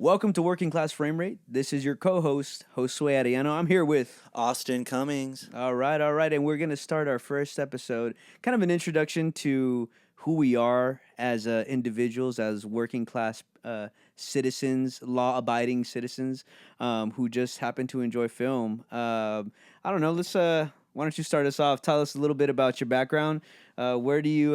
Welcome to Working Class Frame Rate. This is your co-host, Josue Arellano. I'm here with Austin Cummings. all right, and we're gonna start our first episode, kind of an introduction to who we are as individuals, as working class citizens, law-abiding citizens, who just happen to enjoy film. I don't know. Let's. Why don't you start us off? Tell us a little bit about your background. Where do you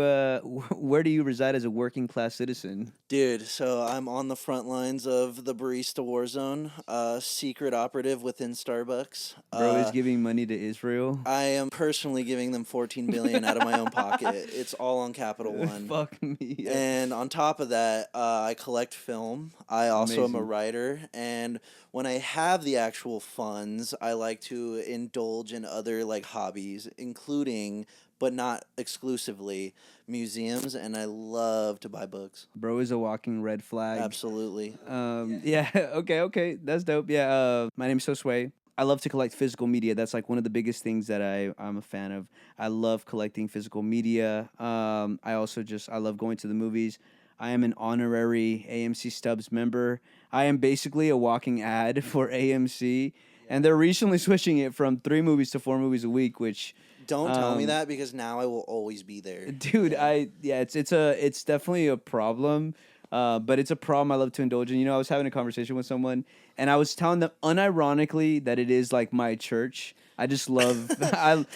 where do you reside as a working class citizen? Dude, so I'm on the front lines of the barista war zone, secret operative within Starbucks. Bro is giving money to Israel. I am personally giving them 14 billion out of my own pocket. It's all on Capital One. Fuck me. And on top of that, I collect film. I also am a Amazing. writer, and when I have the actual funds, I like to indulge in other like hobbies, including but not exclusively museums, and I love to buy books. Bro is a walking red flag. Absolutely. Yeah. Okay. That's dope. Yeah. My name's Josue. I love to collect physical media. That's like one of the biggest things that I'm a fan of. I love collecting physical media. I love going to the movies. I am an honorary AMC Stubs member. I am basically a walking ad for AMC, and they're recently switching it from 3 movies to 4 movies a week, which Don't tell me that because now I will always be there. dude, it's definitely a problem. But it's a problem I love to indulge in. You know, I was having a conversation with someone, and I was telling them unironically that it is like my church. I just love and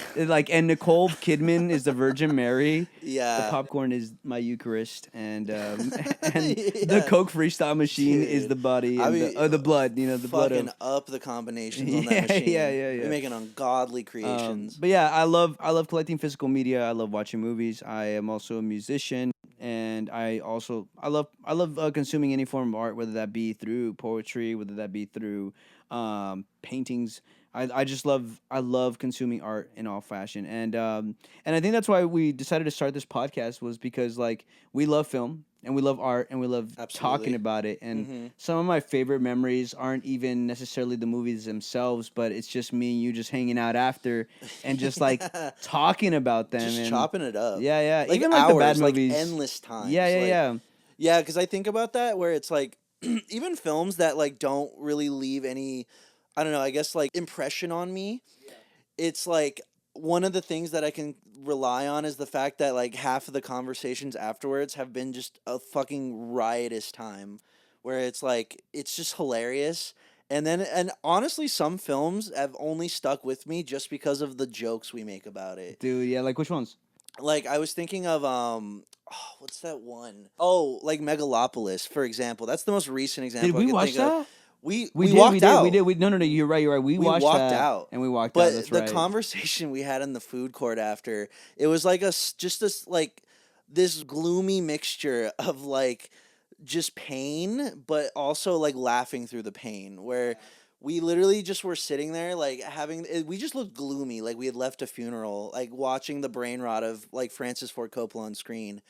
Nicole Kidman is the Virgin Mary. Yeah. The popcorn is my Eucharist, and and Yeah. the Coke freestyle machine is Dude. the body I and mean, the blood. You know, the blood Fucking of. up the combinations on Yeah, that machine. yeah. We're making ungodly creations. But yeah, I love collecting physical media. I love watching movies. I am also a musician, and I love consuming any form of art, whether that be through poetry, whether that be through paintings. I love consuming art in all fashion, and I think that's why we decided to start this podcast, was because like we love film and we love art and we love Absolutely. talking about it. And some of my favorite memories aren't even necessarily the movies themselves, but it's just me and you just hanging out after and just like talking about them Just and chopping it up. yeah. Like Even hours, like the bad like movies. endless times. Yeah. Like, yeah, because I think about that where it's like even films that like don't really leave any, I don't know, I guess like impression on me. It's like one of the things that I can rely on is the fact that like half of the conversations afterwards have been just a fucking riotous time where it's like it's just hilarious. And honestly some films have only stuck with me just because of the jokes we make about it. Dude, yeah, like which ones? Like I was thinking of what's that one? Oh, like Megalopolis, for example. That's the most recent example. Did I we can watch think of. that? We did, walked out. We did. No. You're right. We We watched walked that, out. and we walked But out. That's the right. conversation we had in the food court after, it was like just this like this gloomy mixture of like just pain, but also like laughing through the pain. Where we literally just were sitting there like we just looked gloomy, like we had left a funeral, like watching the brain rot of like Francis Ford Coppola on screen,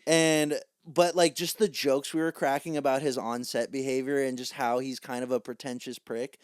and but like just the jokes we were cracking about his on-set behavior and just how he's kind of a pretentious prick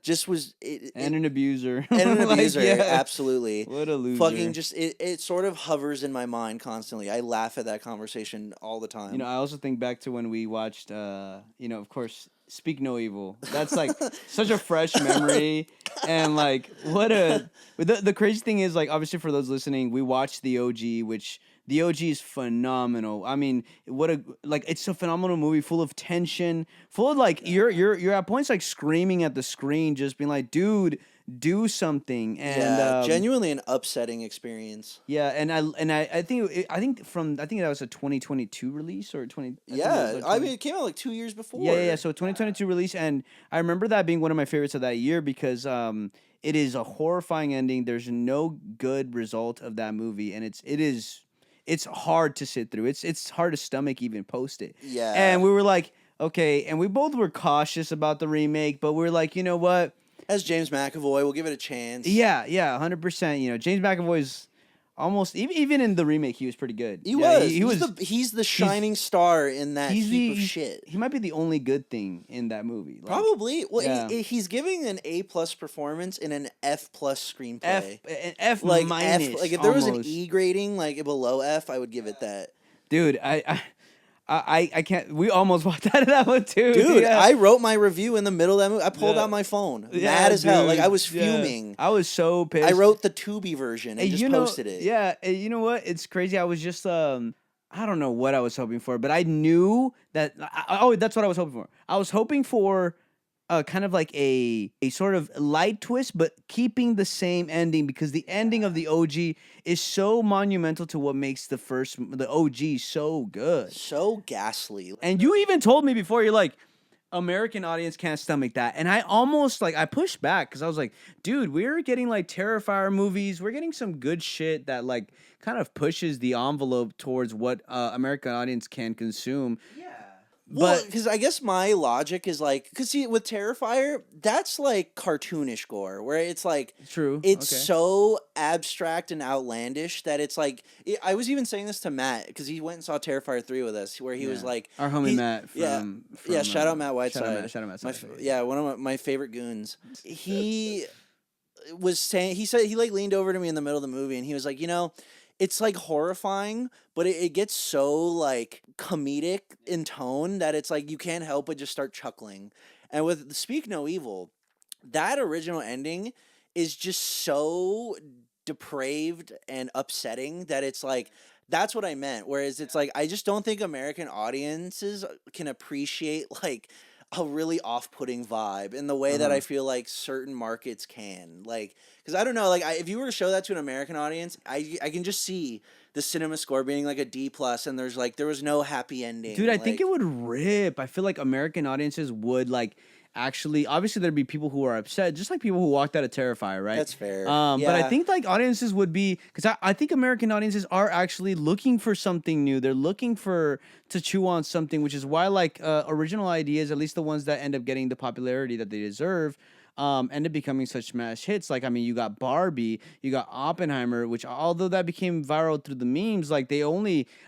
just was and an abuser. and an Like, abuser. yeah. Absolutely. What a loser. Fucking just it sort of hovers in my mind constantly. I laugh at that conversation all the time. You know, I also think back to when we watched, of course, Speak No Evil. That's like such a fresh memory, and like the crazy thing is, like, obviously for those listening, we watched the OG, which the OG is phenomenal. I mean, it's a phenomenal movie, full of tension, full of like you're at points like screaming at the screen, just being like, dude, do something. And genuinely an upsetting experience. yeah, and I think that was a 2022 release or 20. Yeah, I mean it came out like 2 years before. Yeah. So 2022 release, and I remember that being one of my favorites of that year because it is a horrifying ending. There's no good result of that movie, and it's hard to sit through. It's hard to stomach even post it. Yeah. And we were like, okay, and we both were cautious about the remake, but we were like, you know what? As James McAvoy, we'll give it a chance. Yeah, 100%. You know, James McAvoy's almost even in the remake, he was pretty good. He Yeah, was. He's the shining star in that heap of shit. He might be the only good thing in that movie. Like, Probably. Well, yeah. he's giving an A+ performance in an F+ screenplay. An F like minus. F. Like if there was an almost. E grading, like below F, I would give it that. Dude, I can't. We almost walked out of that one too. Dude, Yeah. I wrote my review in the middle of that movie. I pulled Yeah. out my phone, Yeah, mad as hell. Like I dude. was Yeah. fuming. I was so pissed. I wrote the Tubi version and just you know, posted it. yeah, you know what? It's crazy. I was just I don't know what I was hoping for, but I knew that. Oh, that's what I was hoping for. I was hoping for kind of like a sort of light twist, but keeping the same ending because the ending of the OG is so monumental to what makes the OG so good. So ghastly. And you even told me before, you're like, American audience can't stomach that. And I almost like I pushed back because I was like, dude, we're getting like Terrifier movies. We're getting some good shit that like kind of pushes the envelope towards what American audience can consume. Yeah. Well, But because I guess my logic is like, because see, with Terrifier, that's like cartoonish gore, where it's like, true. it's Okay. so abstract and outlandish that it's like, I was even saying this to Matt, because he went and saw Terrifier 3 with us, where he was Yeah. like, Our homie he- Matt from, yeah, shout out Matt Shout Whiteside. out Matt, shout out Matt. My Side. yeah, one of my favorite goons. He was saying, he said, he like leaned over to me in the middle of the movie and he was like, it's like horrifying, but it gets so like comedic in tone that it's like you can't help but just start chuckling. And with Speak No Evil, that original ending is just so depraved and upsetting that it's like that's what I meant. Whereas it's like I just don't think American audiences can appreciate like a really off-putting vibe in the way that I feel like certain markets can. Like, because I don't know, like if you were to show that to an American audience, I can just see the cinema score being like a D plus, and there was no happy ending. Dude, I think like- it would rip. I feel like American audiences would like actually. Obviously, there'd be people who are upset, just like people who walked out of Terrifier, right? That's fair. But I Yeah. think like audiences would be because I think American audiences are actually looking for something new. They're looking for to chew on something, which is why like original ideas, at least the ones that end up getting the popularity that they deserve. End up becoming such smash hits. Like, I mean, you got Barbie, you got Oppenheimer, which although that became viral through the memes, like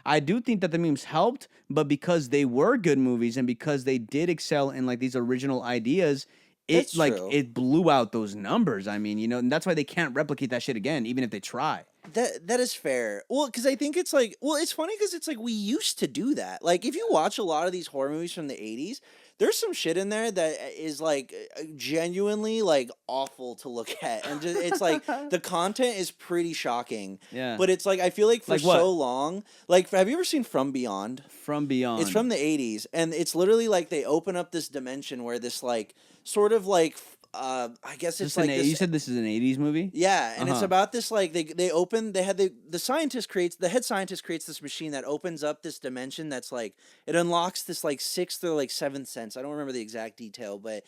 I do think that the memes helped, but because they were good movies and because they did excel in like these original ideas, That's true. it blew out those numbers. I mean, and that's why they can't replicate that shit again, even if they try. That is fair. Well, because I think it's like, it's funny because it's like we used to do that. Like, if you watch a lot of these horror movies from the 80s, there's some shit in there that is like genuinely like awful to look at. And just, it's like the content is pretty shocking. Yeah. But it's like, I feel like for Like what? so long, like, have you ever seen From Beyond? From Beyond. It's from the 80s. And it's literally like they open up this dimension where this like sort of like, I guess it's like this. You said this is an 80s movie? Yeah, and it's Uh-huh. about this like the scientist creates the head scientist creates this machine that opens up this dimension that's like it unlocks this like sixth or like seventh sense. I don't remember the exact detail, but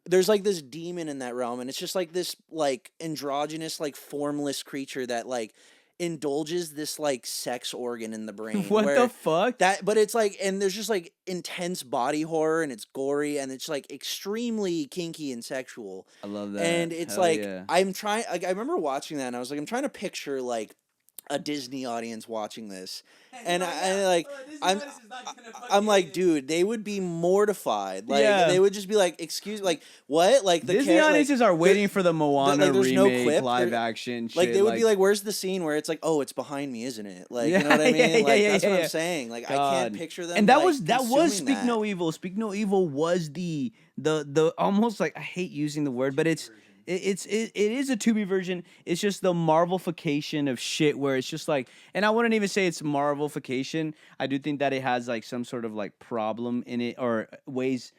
there's like this demon in that realm, and it's just like this like androgynous like formless creature that like indulges this like sex organ in the brain. What where the fuck? but it's like, and there's just like intense body horror, and it's gory, and it's like extremely kinky and sexual. I love that. And it's Hell like yeah. I'm trying. Like, I remember watching that, and I was like, I'm trying to picture like a Disney audience watching this, and I'm like, dude, they would be mortified. Like, Yeah. they would just be like, excuse, like what? Like the Disney audiences are waiting for the Moana like, there's no remake, quip. live There- action shit. like they would be like, where's the scene where it's like, oh, it's behind me, isn't it? Like, you know what I mean? Yeah, Like yeah, that's yeah, what yeah. I'm saying. Like, I God. can't picture them. And that like, was consuming Speak that. No Evil. Speak No Evil was the almost like I hate using the word, but it is a Tubi version. It's just the Marvelification of shit where it's just like, and I wouldn't even say it's Marvelification. I do think that it has like some sort of like problem in it or ways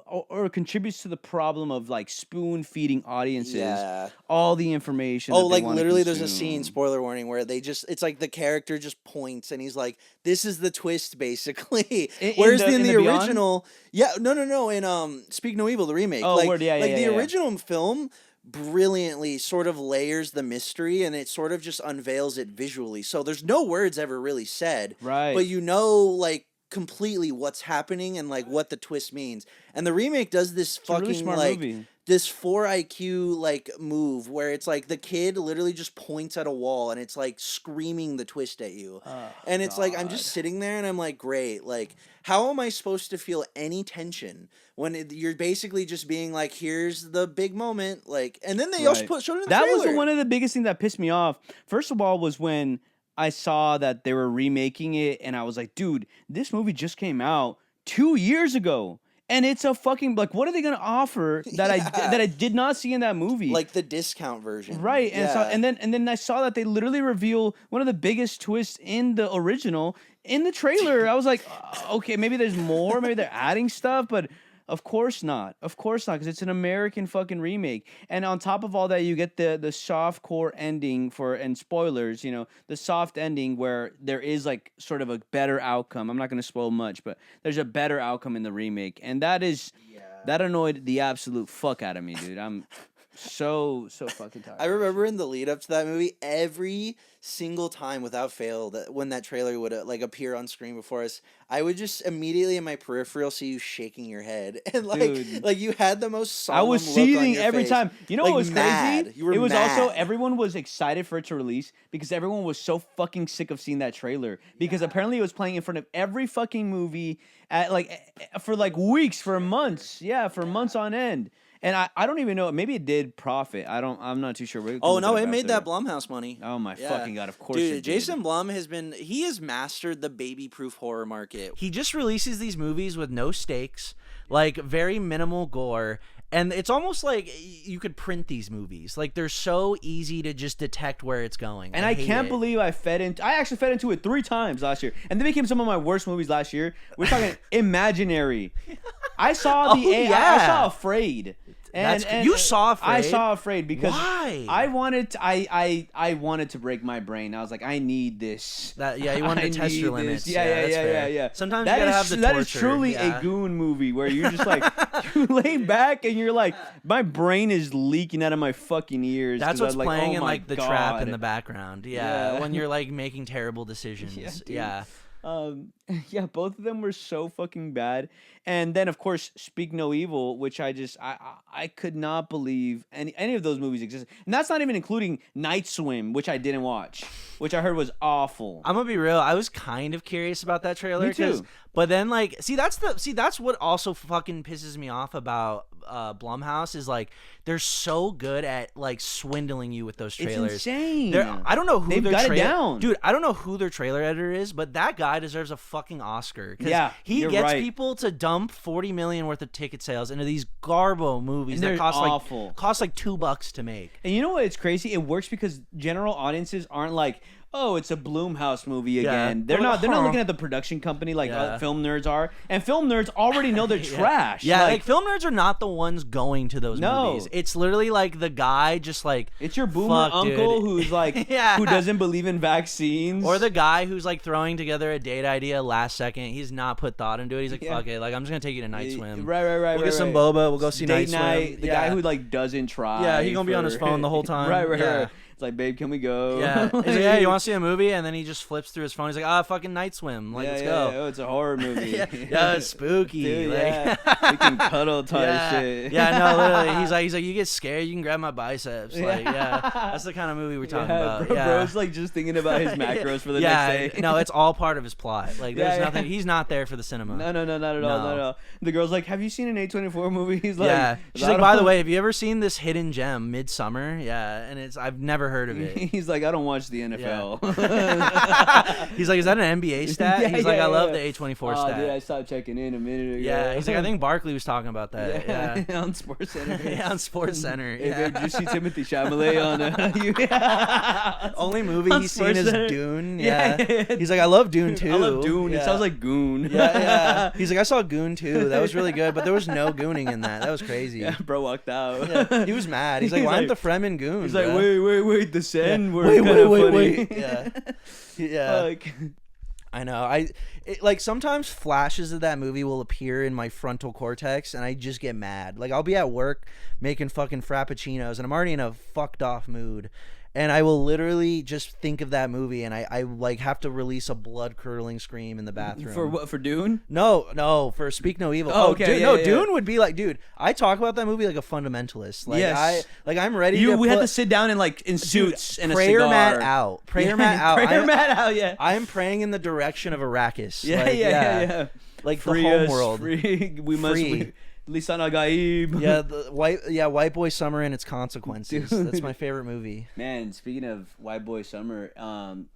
or contributes to the problem of like spoon feeding audiences Yeah. all the information. Oh, that they like wanna literally, there's a scene. consume. Spoiler warning, where it's like the character just points and he's like, "This is the twist," basically. Whereas in the Beyond? original, yeah, no, in Speak No Evil, the remake, Oh, like, word, yeah, like yeah, the yeah, yeah. original film brilliantly sort of layers the mystery and it sort of just unveils it visually. So there's no words ever really said, Right. but you know, like completely what's happening and like what the twist means. And the remake does this It's a really fucking smart like movie. this 4 IQ like move where it's like the kid literally just points at a wall and it's like screaming the twist at you. And it's like I'm just sitting there and I'm like, great, like how am I supposed to feel any tension when you're basically just being like, here's the big moment, like, and then they also Right. showed it in the That was trailer. one of the biggest things that pissed me off. First of all, was when I saw that they were remaking it, and I was like, dude, this movie just came out 2 years ago. And it's a fucking like, what are they gonna offer that I did not see in that movie? Like the discount version, right? And yeah. and then I saw that they literally reveal one of the biggest twists in the original in the trailer. I was like, okay, maybe there's more, maybe they're adding stuff, but of course not, because it's an American fucking remake. And on top of all that, you get the soft core ending and spoilers, the soft ending where there is like sort of a better outcome. I'm not going to spoil much, but there's a better outcome in the remake, and that annoyed the absolute fuck out of me, dude. I'm so fucking tired. I remember in the lead up to that movie, every single time without fail, that when that trailer would like appear on screen before us, I would just immediately in my peripheral see you shaking your head, and like you had the most solemn I was look seething on your every face. time. You know Like, what was mad. crazy? You were it was mad. also everyone was excited for it to release because everyone was so fucking sick of seeing that trailer, because apparently it was playing in front of every fucking movie at for weeks, for months, for months on end. And I don't even know. Maybe it did profit. I'm not too sure. Oh no, it made that Blumhouse money. Oh my fucking god! Of course, dude. it did. Jason Blum has mastered the baby-proof horror market. He just releases these movies with no stakes, like very minimal gore, and it's almost like you could print these movies. Like they're so easy to just detect where it's going. And I can't believe I actually fed into it 3 times last year, and they became some of my worst movies last year. We're talking Imaginary. I saw I saw Afraid. You saw Afraid? I saw Afraid because why? I wanted to break my brain. I was like, I need this. You want to test your limits. Yeah. Sometimes you gotta have the torture. That is truly a goon movie where you're just like, you lay back and you're like, my brain is leaking out of my fucking ears. That's what's playing in the trap in the background. Yeah, when you're like making terrible decisions. Yeah. Both of them were so fucking bad. And then of course Speak No Evil, which I could not believe any of those movies existed. And that's not even including Night Swim, which I didn't watch, which I heard was awful. I'm gonna be real, I was kind of curious about that trailer. Me too. But then that's what also fucking pisses me off about Blumhouse is like they're so good at like swindling you with those trailers. It's insane. I don't know who they've got it down, dude. I don't know who their trailer editor is, but that guy deserves a fucking Oscar. Yeah, he gets people to dump $40 million worth of ticket sales into these garbo movies that cost like $2 to make. And you know what? It's crazy. It works because general audiences aren't like, oh, it's a Blumhouse movie again. They're not looking at the production company like film nerds are. And film nerds already know they're trash. Yeah, like film nerds are not the ones going to those movies. It's literally like the guy just like, it's your boomer uncle who's like who doesn't believe in vaccines, or the guy who's like throwing together a date idea last second. He's not put thought into it. He's like, fuck it, like I'm just gonna take you to Night Swim. Right. We'll get some boba. We'll go see Date Night Swim. The guy who like doesn't try. Yeah, he's gonna be on his phone the whole time. Right. It's like, babe, can we go? Yeah. He's like, yeah, you want to see a movie? And then he just flips through his phone. He's like, fucking Night Swim. Like, let's go. Oh, it's a horror movie. Yeah, it's spooky. Dude, we can cuddle type shit. Yeah, no, literally. He's like, you get scared, you can grab my biceps. Like, that's the kind of movie we're talking about. Bro's like just thinking about his macros for the next day. No, it's all part of his plot. Like, there's nothing. He's not there for the cinema. No, not at all. The girl's like, have you seen an A24 movie? He's like, she's like, by the way, have you ever seen this hidden gem, Midsummer? Yeah, and I've never heard of it. He's like, I don't watch the NFL. He's like, is that an NBA stat? He's like, I love the A24 stat. Dude, I stopped checking in a minute ago. Yeah, he's like, I think Barkley was talking about that. Yeah. On Sports Center. On Sports Center. Hey, babe, did you see Timothy Chalamet on Only movie he's seen is Dune. Yeah. He's like, I love Dune too. I love Dune. It sounds like Goon. Yeah. He's like, I saw Goon too. That was really good, but there was no gooning in that. That was crazy. Yeah, bro walked out. Yeah. He was mad. He's like, why aren't the Fremen Goon? He's like, wait, the Sen were wait. funny. Yeah. I know. Like sometimes flashes of that movie will appear in my frontal cortex and I just get mad. Like I'll be at work making fucking frappuccinos and I'm already in a fucked off mood. And I will literally just think of that movie, and I like have to release a blood curdling scream in the bathroom. For what? For Dune? No, for Speak No Evil. Oh, okay. Dune would be like, dude. I talk about that movie like a fundamentalist. Like yes. I'm ready. We had to sit down in suits and a cigar. Prayer mat out. Prayer mat out. Yeah. I am praying in the direction of Arrakis. Yeah. Like Free the home world. Free. Lisan Agaib. Yeah, White Boy Summer and its consequences. Dude. That's my favorite movie. Man, speaking of White Boy Summer,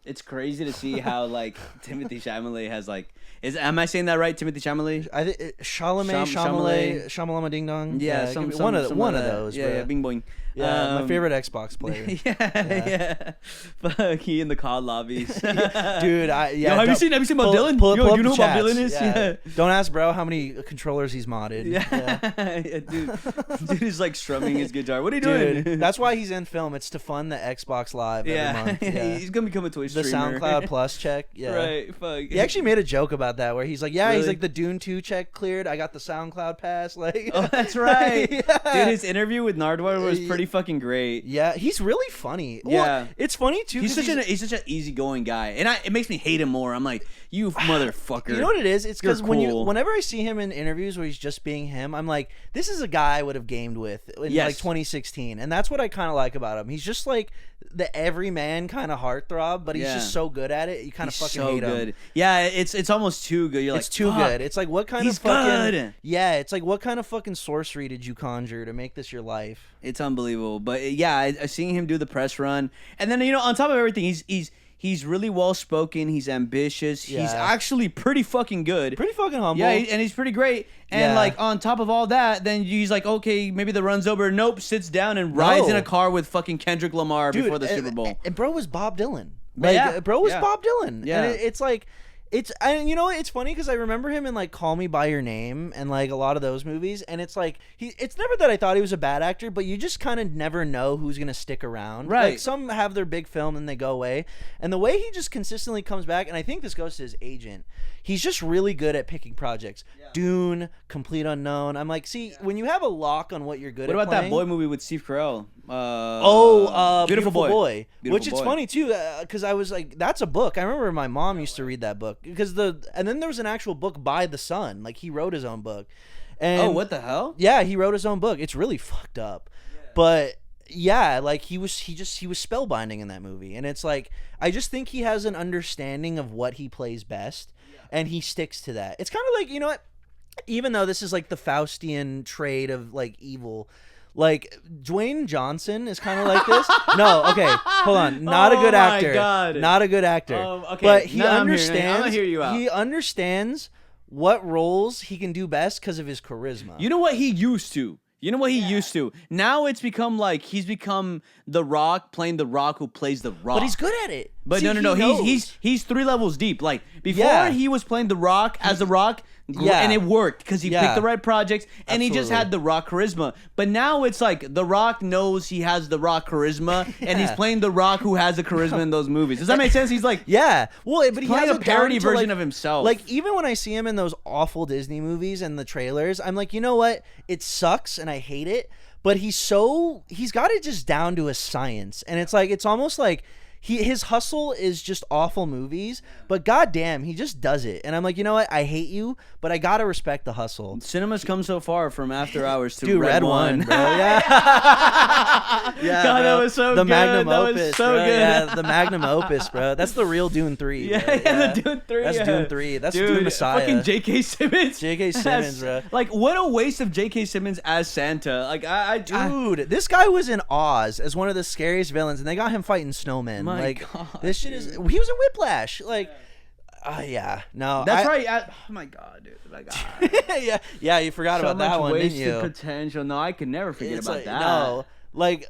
it's crazy to see how like Timothy Chalamet has like am I saying that right? Timothy Chalamet? I think Chalamet. Shamalama Ding Dong. Yeah, it could be one of those. Yeah, bro. yeah, Bing Boing. Yeah, my favorite Xbox player. yeah. Fuck, he in the COD lobbies. Dude, Yo, have you seen Bob Dylan? Pull Yo, up you know the who Bob chats. Dylan is? Yeah. Don't ask bro how many controllers he's modded. Yeah, dude is like strumming his guitar. What are you Dude, doing? that's why he's in film. It's to fund the Xbox Live every month. Yeah. He's gonna become a Twitch The streamer. SoundCloud Plus check. Yeah. Right, fuck. He actually made a joke about that where he's like, yeah, he's Really? like the Dune 2 check cleared. I got the SoundCloud pass. Like, Oh, that's right. Yeah. Dude, his interview with Nardwuar was pretty fucking great. Yeah, he's really funny. Yeah. Well, it's funny too. He's 'cause such an easygoing guy, and it makes me hate him more. I'm like, you motherfucker. You know what it is? It's because You're cool. whenever I see him in interviews where he's just being him, I'm like, this is a guy I would have gamed with in Yes. like 2016, and that's what I kind of like about him. He's just like the everyman kind of heartthrob, but he's Yeah. just so good at it. You kind of He's fucking so hate good. him. Yeah, it's almost too good. You're It's like, too fuck. good. It's like what kind He's of fucking good. Yeah, it's like what kind of fucking sorcery did you conjure to make this your life? It's unbelievable. But yeah, I seeing him do the press run, and then on top of everything, he's really well spoken. He's ambitious. He's Yeah. actually pretty fucking good. Pretty fucking humble. Yeah, and he's pretty great. And Yeah. like on top of all that, then he's like, okay, maybe the run's over. Nope, sits down and rides in a car with fucking Kendrick Lamar before the Super Bowl. And bro was Bob Dylan. But Like, yeah, bro was yeah. Bob Dylan. Yeah. And it's like, it's funny because I remember him in like Call Me by Your Name and like a lot of those movies, and it's like it's never that I thought he was a bad actor, but you just kind of never know who's gonna stick around. Right. Like some have their big film and they go away, and the way he just consistently comes back, and I think this goes to his agent. He's just really good at picking projects. Yeah. Dune, Complete Unknown. I'm like, see, when you have a lock on what you're good What at about that playing, boy movie with Steve Carell? Beautiful Boy. Beautiful Which is Boy. funny too, because I was like, that's a book. I remember my mom used to read that book and then there was an actual book by the son. Like he wrote his own book. And Oh, what the hell? Yeah, he wrote his own book. It's really fucked up, but yeah, like he was spellbinding in that movie, and it's like I just think he has an understanding of what he plays best, and he sticks to that. It's kind of like, you know what? Even though this is like the Faustian trade of like evil. Like Dwayne Johnson is kind of like this. No, okay, hold on. Not a good my actor. God. Not a good actor. Okay, But he now I'm understands. gonna hear you out. He understands what roles he can do best because of his charisma. You know what he used to? Used to. Now it's become like he's become The Rock playing The Rock who plays The Rock. But he's good at it. But See, no. he knows. He's 3 levels deep. Like before, Yeah. he was playing The Rock as The Rock. Yeah. And it worked because he Yeah. picked the right projects and he just Absolutely. had The Rock charisma. But now it's like The Rock knows he has The Rock charisma and he's Yeah. playing The Rock who has the charisma in those movies. Does that make sense? He's like Yeah, well, but he playing has a it down parody to, version like- of himself. Like even when I see him in those awful Disney movies and the trailers, I'm like, you know what? It sucks and I hate it. But he's got it just down to a science, and it's like it's almost like his hustle is just awful movies, but goddamn, he just does it. And I'm like, you know what? I hate you, but I gotta respect the hustle. Cinema's come so far from After Hours to Dude, Red One. bro. Yeah, yeah. God, that bro. was so the good. Magnum That was opus, so bro. good. Yeah, the Magnum opus, bro. That's the real Dune 3. Yeah, bro. the Dune 3. That's yeah. Dune 3. That's Dude, Dune Messiah. Fucking J.K. Simmons. J.K. Simmons, bro. Like, what a waste of J.K. Simmons as Santa. Like, Dude, this guy was in Oz as one of the scariest villains, and they got him fighting snowmen. My like, God, this shit is. He was in Whiplash. Like, yeah, no, That's right. Oh my God, dude. Like, yeah, you forgot so about that much one, didn't wasted you? potential. No, I could never forget It's about like, that. No, like.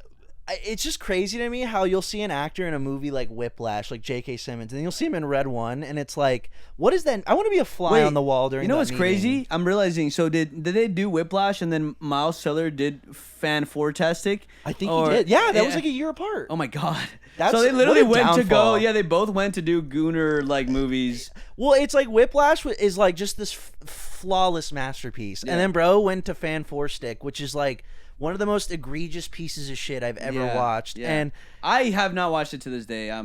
It's just crazy to me how you'll see an actor in a movie like Whiplash, like J.K. Simmons, and you'll see him in Red One, and it's like, what is that? I want to be a fly on the wall during. You know that what's meeting. crazy? I'm realizing. So did they do Whiplash and then Miles Teller did Fantastic? I think he did. Yeah, that was like a year apart. Oh my God. That's- so they literally what a went to go. downfall. Yeah, they both went to do Gooner like movies. Well, it's like Whiplash is like just this flawless masterpiece, and then bro went to Fan Four Stick, which is like one of the most egregious pieces of shit I've ever watched. Yeah. And I have not watched it to this day. I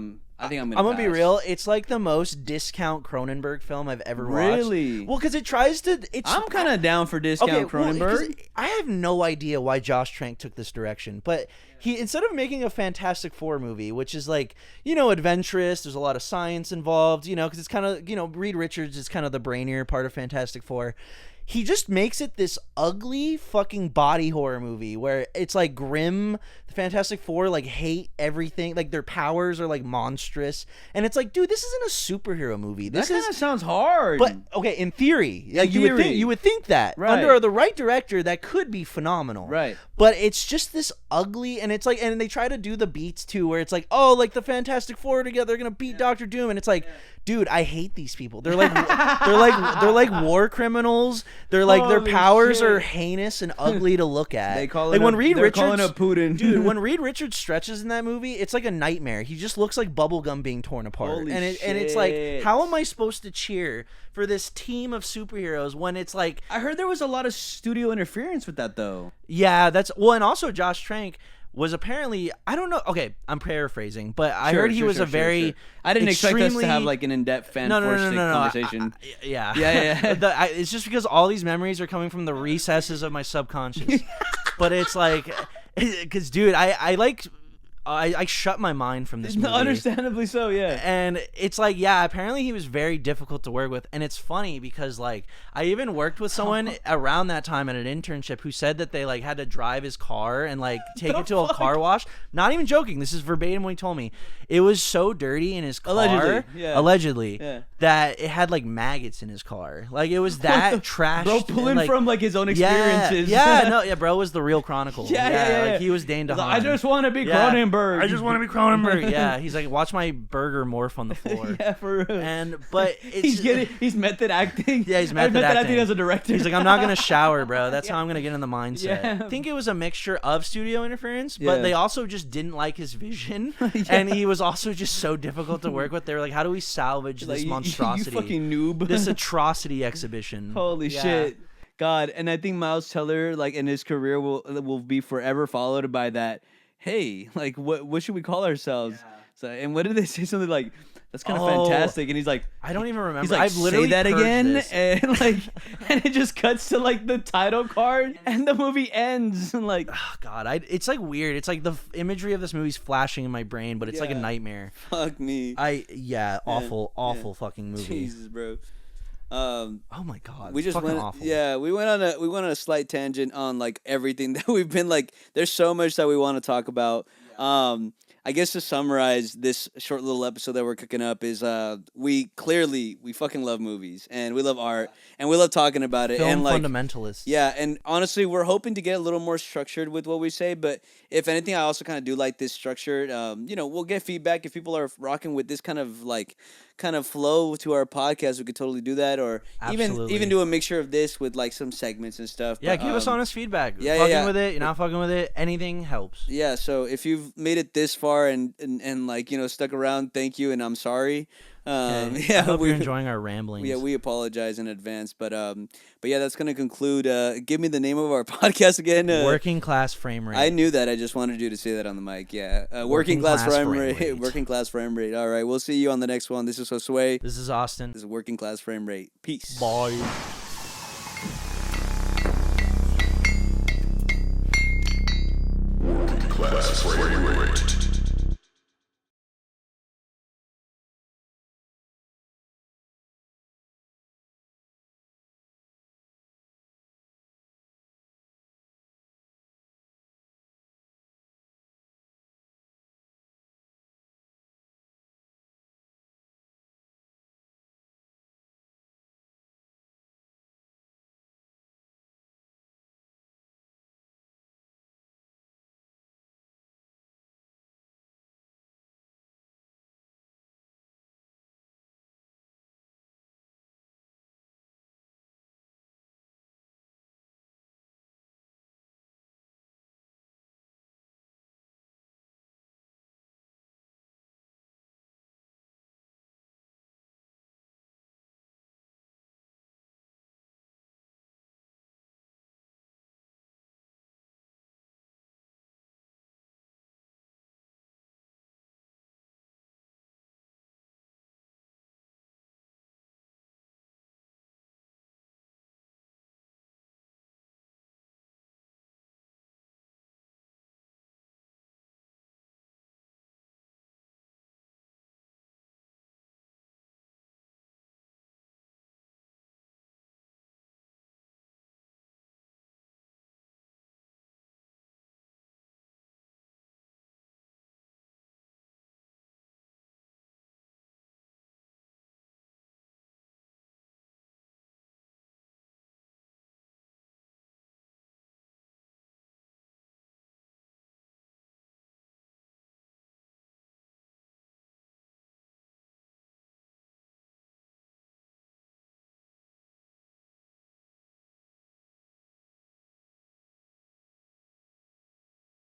think I'm gonna be pass. real. It's like the most discount Cronenberg film I've ever watched. Really? Well, because it tries to. I'm kind of down for discount Cronenberg. I have no idea why Josh Trank took this direction, but he, instead of making a Fantastic Four movie, which is like, you know, adventurous, there's a lot of science involved, you know, because it's kind of, you know, Reed Richards is kind of the brainier part of Fantastic Four. he just makes it this ugly fucking body horror movie where it's like grim. The Fantastic Four like hate everything, like their powers are like monstrous, and it's like, dude, this isn't a superhero movie. That This kind is, of sounds hard. but okay, in theory, like theory. you would think that Right. under the right director that could be phenomenal, Right. But it's just this ugly, and it's like, and they try to do the beats too, where it's like, oh, like the Fantastic Four together, they're gonna beat Doctor Doom, and it's like, dude, I hate these people. They're like, they're like war criminals. They're like their Holy powers shit. are heinous and ugly to look at. They call like it when a, Reed they're Richards, calling it Putin. dude, when Reed Richards stretches in that movie, it's like a nightmare. He just looks like bubblegum being torn apart. Holy and it's like, shit. how am I supposed to cheer for this team of superheroes when it's like, I heard there was a lot of studio interference with that though. yeah, that's well, and also Josh Trank was apparently, I don't know, okay, I'm paraphrasing, but I heard he was a very I didn't expect us to extremely- have like an in-depth fan conversation. Yeah. Yeah. It's just because all these memories are coming from the recesses of my subconscious. But it's like, because dude, I shut my mind from this movie. Understandably so, yeah. And it's like, yeah, apparently he was very difficult to work with. And it's funny because, like, I even worked with someone around that time at an internship who said that they, like, had to drive his car and, like, take it to a car wash. Not even joking. This is verbatim what he told me. It was so dirty in his car. Allegedly. Yeah. That it had, like, maggots in his car. Like, it was that trashed. Bro, pulling like, from like his own experiences. Yeah, bro was the real Chronicle. Yeah. Like, he was Dane DeHaan. I just want to be Yeah. Cronenberg. I just want to be Cronenberg. Yeah, he's like, watch my burger morph on the floor. Yeah, for real. But it's he's method acting. Yeah, he's method acting acting. as a director. He's like, I'm not gonna shower, bro. That's how I'm gonna get in the mindset. Yeah. I think it was a mixture of studio interference, Yeah. but they also just didn't like his vision, and he was also just so difficult to work with. They were like, how do we salvage Like, this you monstrosity, fucking noob. this atrocity exhibition? Holy Yeah. shit. God, and I think Miles Teller, like in his career, will be forever followed by that. Hey, like what should we call ourselves? Yeah. So, and what did they say? Something like, that's kind of Oh, fantastic. And he's like, I don't even remember. he's like, I've literally say that purged again, this. and like, and it just cuts to like the title card, and the movie ends. And like, Oh, God, it's like weird. It's like the imagery of this movie's flashing in my brain, but it's like a Yeah. nightmare. fuck me, Awful fucking movie. Jesus, bro. Oh my God, We it's just fucking went, awful. yeah, we went on a slight tangent on like everything that we've been like. There's so much that we want to talk about. I guess to summarize this short little episode that we're cooking up is we fucking love movies and we love art and we love talking about it. Film and like fundamentalists. yeah, and honestly, we're hoping to get a little more structured with what we say. But if anything, I also kind of do like this structured. We'll get feedback if people are rocking with this kind of flow to our podcast. We could totally do that, or Absolutely. even do a mixture of this with like some segments and stuff. Yeah, But, give us honest feedback. yeah, fucking yeah. with it, you're not fucking with it. Anything helps. Yeah, so if you've made it this far and like stuck around, thank you, and I'm sorry. Okay. I hope you're enjoying our ramblings. Yeah, we apologize in advance, but yeah, that's gonna conclude. Give me the name of our podcast again. Working class frame rate. I knew that. I just wanted you to say that on the mic. Yeah, working class frame rate. Working class frame rate. All right, we'll see you on the next one. This is Josue. This is Austin. This is working class frame rate. Peace. Bye.